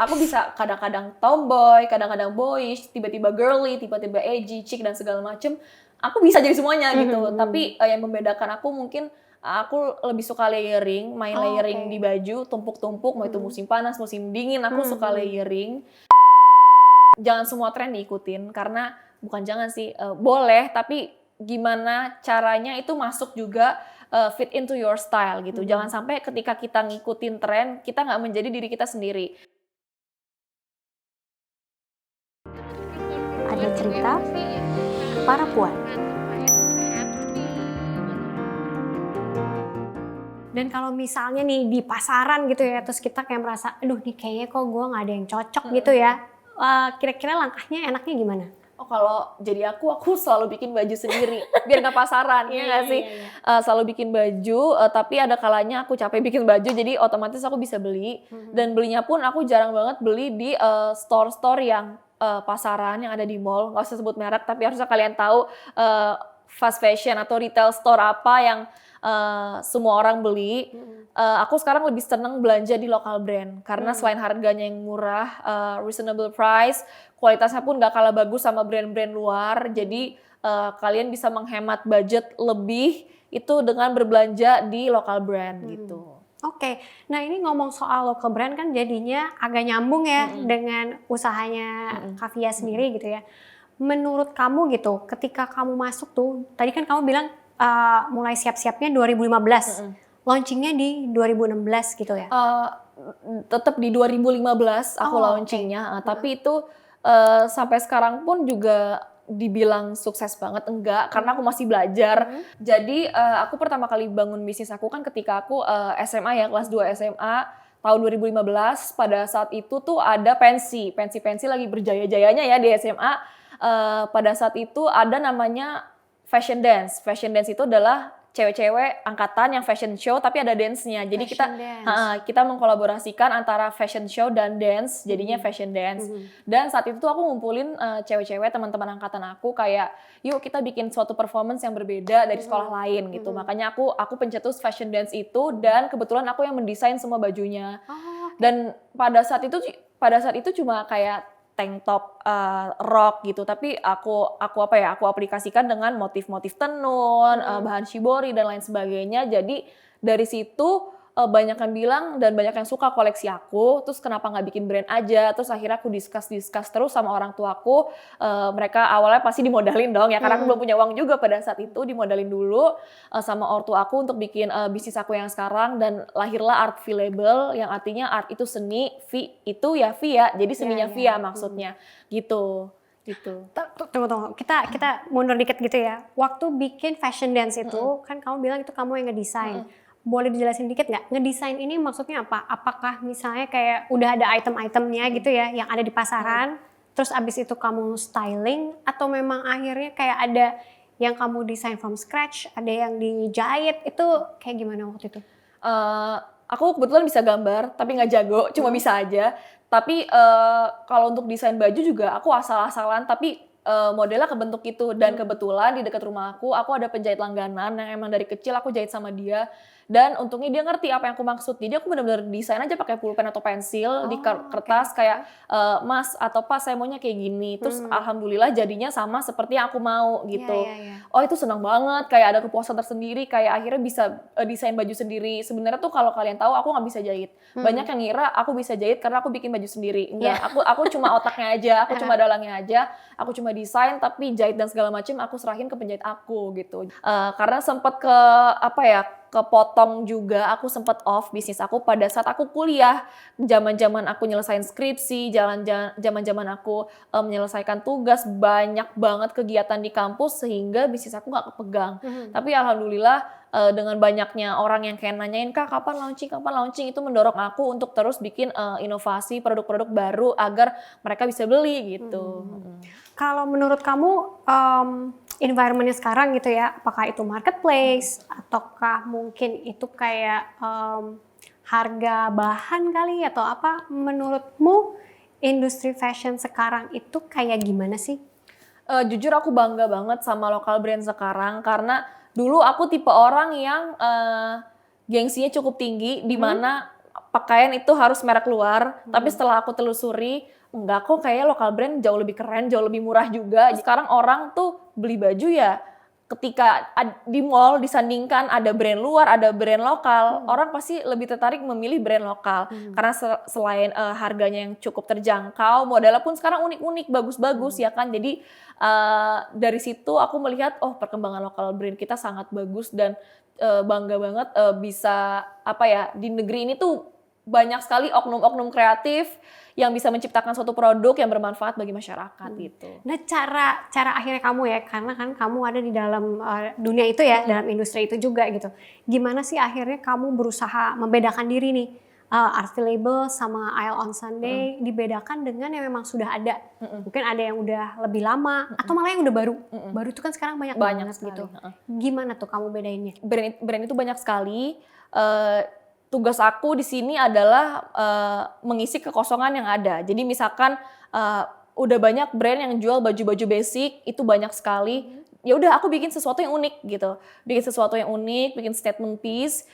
Aku bisa kadang-kadang tomboy, kadang-kadang boyish, tiba-tiba girly, tiba-tiba edgy, chic dan segala macem. Aku bisa jadi semuanya gitu. Tapi yang membedakan aku mungkin aku lebih suka layering, main layering di baju, tumpuk-tumpuk, mau itu musim panas, musim dingin, aku suka layering. Jangan semua tren diikutin, karena bukan jangan sih, boleh, tapi gimana caranya itu masuk juga fit into your style gitu. Jangan sampai ketika kita ngikutin tren, kita nggak menjadi diri kita sendiri. Ada cerita para puan. Dan kalau misalnya nih di pasaran gitu ya, terus kita kayak merasa, aduh nih kayaknya kok gue nggak ada yang cocok gitu ya. Kira-kira langkahnya enaknya gimana? Oh, kalau jadi aku selalu bikin baju sendiri biar nggak pasaran, ya nggak sih? Selalu bikin baju, tapi ada kalanya aku capek bikin baju, jadi otomatis aku bisa beli. Dan belinya pun aku jarang banget beli di store-store yang pasaran yang ada di mall. Nggak usah sebut merek, tapi harusnya kalian tahu fast fashion atau retail store apa yang semua orang beli. Aku sekarang lebih seneng belanja di lokal brand karena selain harganya yang murah, reasonable price, kualitasnya pun gak kalah bagus sama brand-brand luar. Jadi kalian bisa menghemat budget lebih itu dengan berbelanja di lokal brand gitu. Oke, nah ini ngomong soal local brand kan jadinya agak nyambung ya dengan usahanya Kavia sendiri gitu ya. Menurut kamu gitu, ketika kamu masuk tuh, tadi kan kamu bilang mulai siap-siapnya 2015, launchingnya di 2016 gitu ya? Tetap di 2015 aku launchingnya, tapi itu sampai sekarang pun juga dibilang sukses banget enggak, karena aku masih belajar. Jadi aku pertama kali bangun bisnis aku kan ketika aku SMA ya, kelas 2 SMA tahun 2015. Pada saat itu tuh ada pensi lagi berjaya-jayanya ya di SMA. Pada saat itu ada namanya fashion dance. Fashion dance itu adalah cewek-cewek angkatan yang fashion show tapi ada dance-nya. Jadi kita mengkolaborasikan antara fashion show dan dance, jadinya fashion dance. Dan saat itu tuh aku ngumpulin cewek-cewek teman-teman angkatan aku kayak, yuk kita bikin suatu performance yang berbeda dari sekolah lain gitu. Makanya aku pencetus fashion dance itu, dan kebetulan aku yang mendesain semua bajunya. Dan pada saat itu cuma kayak tank top rock gitu, tapi aku aplikasikan dengan motif-motif tenun, bahan shibori dan lain sebagainya. Jadi dari situ banyak yang bilang dan banyak yang suka koleksi aku, terus kenapa nggak bikin brand aja. Terus akhirnya aku discuss terus sama orang tuaku. Mereka awalnya pasti dimodalin dong ya, karena aku belum punya uang juga pada saat itu. Dimodalin dulu sama ortu aku untuk bikin bisnis aku yang sekarang, dan lahirlah Art V Label, yang artinya art itu seni, V itu ya via, jadi seninya via maksudnya gitu. Tunggu. Kita mundur dikit gitu ya. Waktu bikin fashion dance itu, kan kamu bilang itu kamu yang ngedesain. Boleh dijelasin dikit nggak? Ngedesain ini maksudnya apa? Apakah misalnya kayak udah ada item-itemnya gitu ya, yang ada di pasaran, terus abis itu kamu styling, atau memang akhirnya kayak ada yang kamu desain from scratch, ada yang dijahit, itu kayak gimana waktu itu? Aku kebetulan bisa gambar, tapi nggak jago, cuma bisa aja. Tapi kalau untuk desain baju juga aku asal-asalan, tapi modelnya kebentuk itu. Dan kebetulan di dekat rumah aku ada penjahit langganan yang emang dari kecil aku jahit sama dia. Dan untungnya dia ngerti apa yang aku maksud. Jadi aku benar-benar desain aja pakai pulpen atau pensil di kertas kayak Mas atau Pak saya maunya kayak gini. Terus alhamdulillah jadinya sama seperti yang aku mau gitu. Oh itu senang banget, kayak ada kepuasan tersendiri, kayak akhirnya bisa desain baju sendiri. Sebenarnya tuh kalau kalian tahu aku nggak bisa jahit. Banyak yang ngira aku bisa jahit karena aku bikin baju sendiri. Enggak, aku cuma otaknya aja, aku cuma dalangnya aja, aku cuma desain, tapi jahit dan segala macam aku serahin ke penjahit aku gitu. Karena sempat kepotong juga, aku sempat off bisnis aku pada saat aku kuliah. Zaman-zaman aku nyelesain skripsi, zaman-zaman aku menyelesaikan tugas, banyak banget kegiatan di kampus sehingga bisnis aku nggak kepegang. Tapi alhamdulillah dengan banyaknya orang yang kayak nanyain, Kak kapan launching, itu mendorong aku untuk terus bikin inovasi produk-produk baru agar mereka bisa beli gitu. Kalau menurut kamu environment-nya sekarang gitu ya, apakah itu marketplace ataukah mungkin itu kayak harga bahan kali atau apa? Menurutmu industri fashion sekarang itu kayak gimana sih? Jujur aku bangga banget sama lokal brand sekarang, karena dulu aku tipe orang yang gengsinya cukup tinggi, di mana pakaian itu harus merek luar, tapi setelah aku telusuri, enggak kok, kayak lokal brand jauh lebih keren, jauh lebih murah juga. Sekarang orang tuh beli baju ya ketika di mall disandingkan ada brand luar, ada brand lokal, orang pasti lebih tertarik memilih brand lokal. Karena selain harganya yang cukup terjangkau, modelnya pun sekarang unik-unik, bagus-bagus ya kan. Jadi dari situ aku melihat perkembangan lokal brand kita sangat bagus dan bangga banget bisa di negeri ini tuh banyak sekali oknum-oknum kreatif yang bisa menciptakan suatu produk yang bermanfaat bagi masyarakat gitu. Nah, cara akhirnya kamu ya, karena kan kamu ada di dalam dunia itu ya, dalam industri itu juga gitu. Gimana sih akhirnya kamu berusaha membedakan diri nih, Artvy Label sama Aisle on Sunday dibedakan dengan yang memang sudah ada. Mungkin ada yang udah lebih lama atau malah yang udah baru. Baru itu kan sekarang banyak banget sekali, gitu. Gimana tuh kamu bedainnya? Brand itu banyak sekali. Tugas aku di sini adalah mengisi kekosongan yang ada. Jadi misalkan udah banyak brand yang jual baju-baju basic, itu banyak sekali. Ya udah aku bikin sesuatu yang unik gitu. Bikin sesuatu yang unik, bikin statement piece.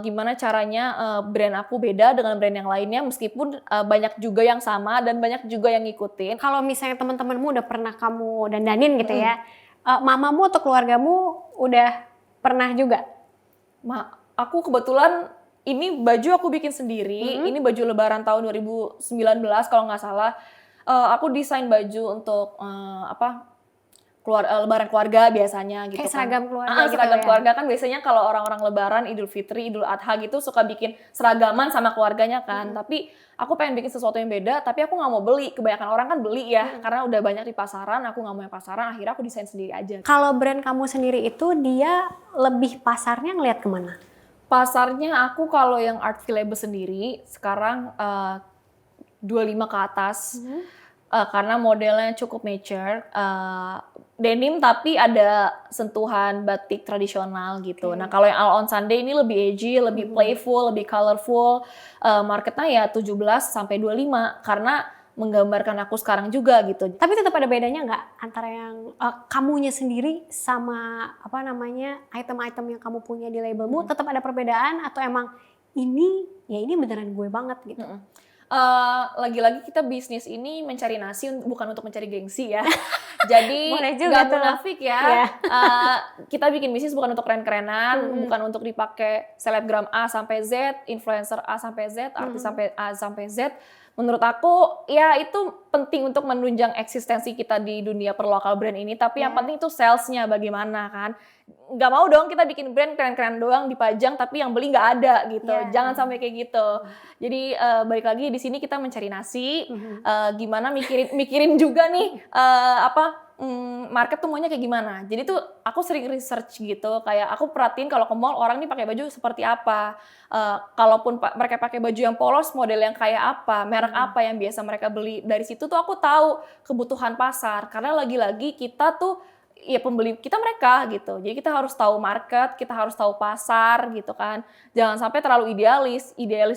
Gimana caranya brand aku beda dengan brand yang lainnya, meskipun banyak juga yang sama dan banyak juga yang ngikutin. Kalau misalnya teman-temanmu udah pernah kamu dandanin gitu ya, mamamu atau keluargamu udah pernah juga? Aku kebetulan ini baju aku bikin sendiri. Ini baju Lebaran tahun 2019 kalau nggak salah. Aku desain baju untuk Lebaran keluarga biasanya gitu. Kayak seragam keluarga gitu seragam ya? keluarga kan biasanya kalau orang-orang Lebaran, Idul Fitri, Idul Adha gitu suka bikin seragaman sama keluarganya kan. Tapi aku pengen bikin sesuatu yang beda, tapi aku nggak mau beli. Kebanyakan orang kan beli ya, karena udah banyak di pasaran. Aku nggak mau yang pasaran, akhirnya aku desain sendiri aja. Kalau brand kamu sendiri itu dia lebih pasarnya ngelihat kemana? Pasarnya aku kalau yang Artvy Label sendiri sekarang 25 ke atas. Karena modelnya cukup mature, denim tapi ada sentuhan batik tradisional gitu. Nah kalau yang Aisle on Sunday ini lebih edgy, lebih playful, lebih colorful. Marketnya ya 17 sampai 25 karena menggambarkan aku sekarang juga gitu. Tapi tetap ada bedanya nggak antara yang kamunya sendiri sama item-item yang kamu punya di labelmu? Tetap ada perbedaan atau emang ini beneran gue banget gitu? Lagi-lagi kita bisnis ini mencari nasi bukan untuk mencari gengsi ya. Jadi nggak munafik ya. Kita bikin bisnis bukan untuk keren-kerenan, bukan untuk dipakai selebgram A sampai Z, influencer A sampai Z, artis sampai A sampai Z. Menurut aku ya itu penting untuk menunjang eksistensi kita di dunia per-lokal brand ini. Tapi yang penting itu salesnya bagaimana kan. Nggak mau dong kita bikin brand keren-keren doang dipajang tapi yang beli nggak ada gitu. Jangan sampai kayak gitu. Jadi balik lagi di sini kita mencari nasi. Gimana mikirin juga nih market tuh maunya kayak gimana. Jadi tuh aku sering research gitu, kayak aku perhatiin kalau ke mall orang nih pakai baju seperti apa. Kalaupun mereka pakai baju yang polos, model yang kayak apa, merek apa yang biasa mereka beli. Dari situ tuh aku tahu kebutuhan pasar. Karena lagi-lagi kita tuh ya pembeli kita mereka gitu. Jadi kita harus tahu market, kita harus tahu pasar gitu kan. Jangan sampai terlalu idealis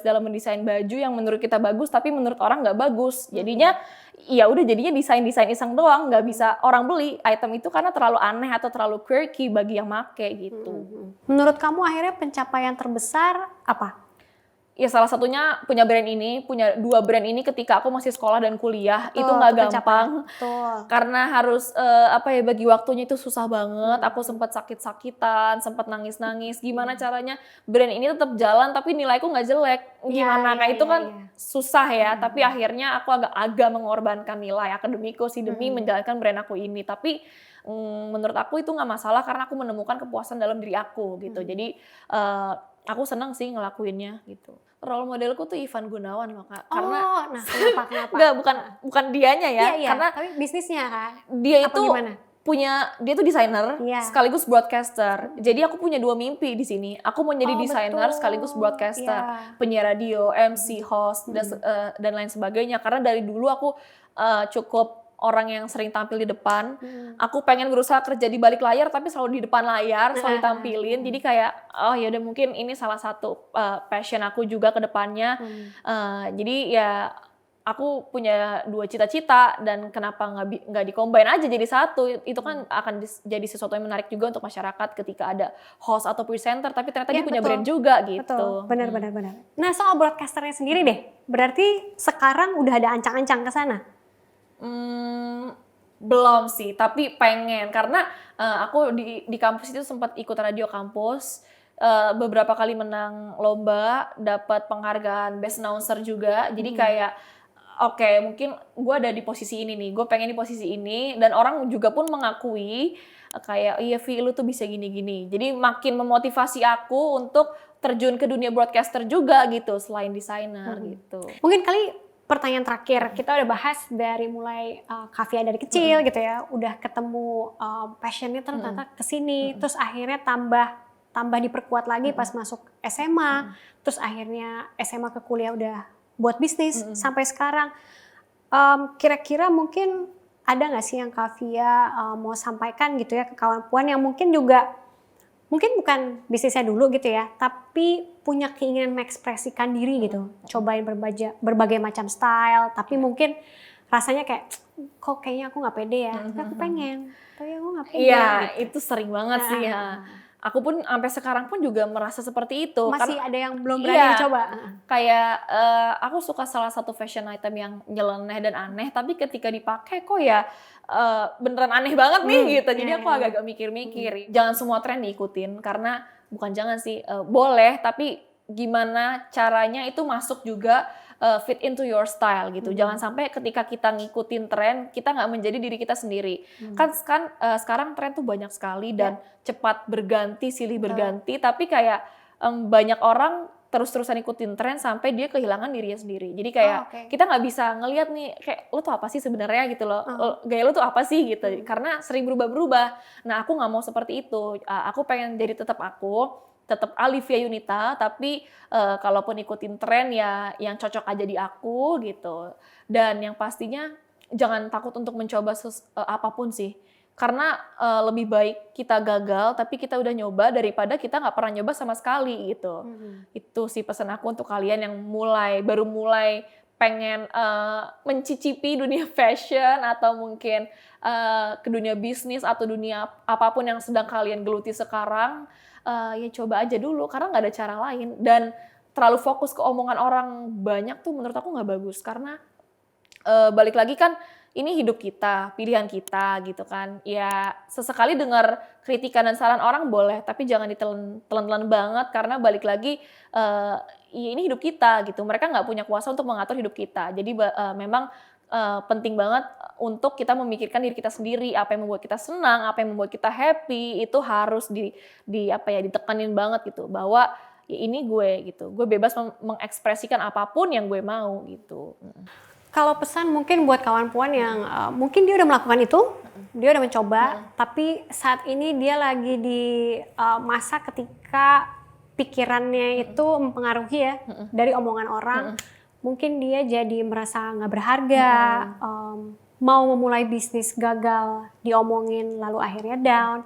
dalam mendesain baju yang menurut kita bagus tapi menurut orang nggak bagus. Jadinya jadinya desain iseng doang, nggak bisa orang beli item itu karena terlalu aneh atau terlalu quirky bagi yang make gitu. Menurut kamu akhirnya pencapaian terbesar apa? Ya salah satunya punya dua brand ini ketika aku masih sekolah dan kuliah. Itu nggak gampang. Karena harus bagi waktunya itu susah banget. Aku sempat sakit-sakitan, sempat nangis-nangis. Gimana caranya brand ini tetap jalan tapi nilaiku nggak jelek. Gimana itu kan susah ya. Tapi akhirnya aku agak mengorbankan nilai akademiku sih demi menjalankan brand aku ini. Tapi menurut aku itu nggak masalah karena aku menemukan kepuasan dalam diri aku gitu. Jadi aku senang sih ngelakuinnya gitu. Role modelku tuh Ivan Gunawan loh Kak. Karena kenapa? Enggak, bukan dianya ya. Karena tapi bisnisnya kan. Dia tuh desainer sekaligus broadcaster. Jadi aku punya dua mimpi di sini. Aku mau jadi desainer sekaligus broadcaster, penyiar radio, MC, host dan lain sebagainya. Karena dari dulu aku cukup orang yang sering tampil di depan. Aku pengen berusaha kerja di balik layar tapi selalu di depan layar, selalu ditampilin. Jadi kayak ya udah mungkin ini salah satu passion aku juga ke depannya. Jadi ya aku punya 2 cita-cita dan kenapa nggak di-combine aja jadi satu. Itu kan akan jadi sesuatu yang menarik juga untuk masyarakat ketika ada host atau presenter tapi ternyata dia punya brand juga gitu. Betul, benar. Nah soal broadcasternya sendiri deh, berarti sekarang udah ada ancang-ancang ke sana? Belum sih, tapi pengen karena aku di kampus itu sempat ikut radio kampus. Beberapa kali menang lomba, dapat penghargaan best announcer juga. Jadi kayak oke, mungkin gue ada di posisi ini nih, gue pengen di posisi ini, dan orang juga pun mengakui kayak iya Vi lu tuh bisa gini-gini. Jadi makin memotivasi aku untuk terjun ke dunia broadcaster juga gitu, selain desainer gitu. Mungkin kali pertanyaan terakhir, kita udah bahas dari mulai Kavia dari kecil gitu ya, udah ketemu passionnya ternyata kesini, terus akhirnya tambah diperkuat lagi pas masuk SMA, terus akhirnya SMA ke kuliah udah buat bisnis sampai sekarang. Kira-kira mungkin ada nggak sih yang Kavia mau sampaikan gitu ya ke kawan puan yang mungkin bukan bisnisnya dulu gitu ya, tapi punya keinginan mengekspresikan diri gitu, cobain berbagai macam style, tapi mungkin rasanya kayak kok kayaknya aku nggak pede ya, tapi aku pengen, tapi aku nggak pede. Iya, gitu. itu sering banget sih ya. Aku pun sampai sekarang pun juga merasa seperti itu. Masih ada yang belum berani dicoba. Kayak aku suka salah satu fashion item yang nyeleneh dan aneh, tapi ketika dipakai kok ya beneran aneh banget nih gitu. Jadi aku agak-agak mikir-mikir. Jangan semua tren diikutin karena bukan jangan sih, boleh, tapi gimana caranya itu masuk juga fit into your style gitu. Jangan sampai ketika kita ngikutin tren, kita nggak menjadi diri kita sendiri. Kan sekarang tren tuh banyak sekali dan cepat berganti, silih berganti, tapi kayak banyak orang terus-terusan ikutin tren sampai dia kehilangan dirinya sendiri. Jadi kayak kita nggak bisa ngelihat nih kayak lo tuh apa sih sebenarnya gitu loh. Gaya lo tuh apa sih gitu. Karena sering berubah-berubah. Nah, aku nggak mau seperti itu. Aku pengen jadi tetap Alivia Yunita, tapi kalaupun ikutin tren ya yang cocok aja di aku gitu. Dan yang pastinya jangan takut untuk mencoba apapun sih. Karena lebih baik kita gagal tapi kita udah nyoba daripada kita nggak pernah nyoba sama sekali gitu. Itu sih pesan aku untuk kalian yang baru mulai pengen mencicipi dunia fashion atau mungkin ke dunia bisnis atau dunia apapun yang sedang kalian geluti sekarang. Ya coba aja dulu karena nggak ada cara lain, dan terlalu fokus ke omongan orang banyak tuh menurut aku nggak bagus karena balik lagi kan ini hidup kita, pilihan kita gitu kan. Ya sesekali dengar kritikan dan saran orang boleh, tapi jangan ditelan-telan banget karena balik lagi ya ini hidup kita gitu. Mereka nggak punya kuasa untuk mengatur hidup kita. Jadi memang penting banget untuk kita memikirkan diri kita sendiri, apa yang membuat kita senang, apa yang membuat kita happy, itu harus ditekanin banget gitu, bahwa ya ini gue gitu, gue bebas mengekspresikan apapun yang gue mau gitu. Kalau pesan mungkin buat kawan puan yang mungkin dia udah melakukan itu, dia udah mencoba, tapi saat ini dia lagi di masa ketika pikirannya itu mempengaruhi ya dari omongan orang. Mungkin dia jadi merasa nggak berharga, mau memulai bisnis gagal, diomongin lalu akhirnya down.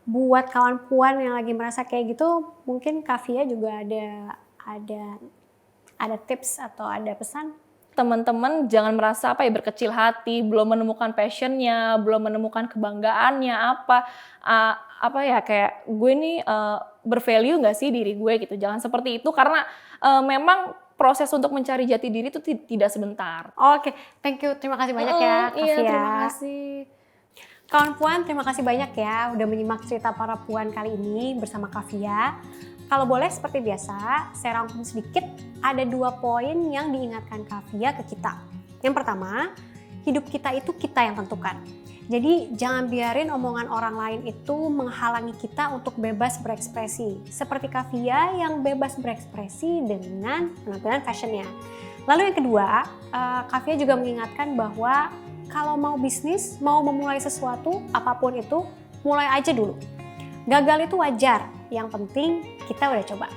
Buat kawan puan yang lagi merasa kayak gitu, mungkin Kavia juga ada tips atau ada pesan? Teman-teman jangan merasa berkecil hati, belum menemukan passionnya, belum menemukan kebanggaannya kayak gue nih bervalue nggak sih diri gue gitu. Jangan seperti itu karena memang proses untuk mencari jati diri itu tidak sebentar. Oke, thank you. Terima kasih banyak ya, Kavia. Iya, terima kasih. Kawan puan, terima kasih banyak ya udah menyimak cerita para puan kali ini bersama Kavia. Kalau boleh seperti biasa, saya rangkum sedikit. Ada 2 poin yang diingatkan Kavia ke kita. Yang pertama, hidup kita itu kita yang tentukan. Jadi jangan biarin omongan orang lain itu menghalangi kita untuk bebas berekspresi. Seperti Kavia yang bebas berekspresi dengan penampilan fashionnya. Lalu yang kedua, Kavia juga mengingatkan bahwa kalau mau bisnis, mau memulai sesuatu, apapun itu, mulai aja dulu. Gagal itu wajar, yang penting kita udah coba.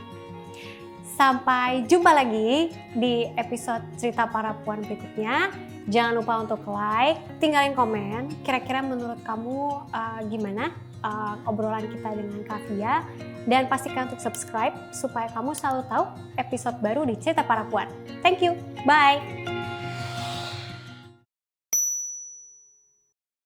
Sampai jumpa lagi di episode cerita para puan berikutnya. Jangan lupa untuk like, tinggalin komen. Kira-kira menurut kamu gimana obrolan kita dengan Kavia? Dan pastikan untuk subscribe supaya kamu selalu tahu episode baru di cerita para puan. Thank you, bye!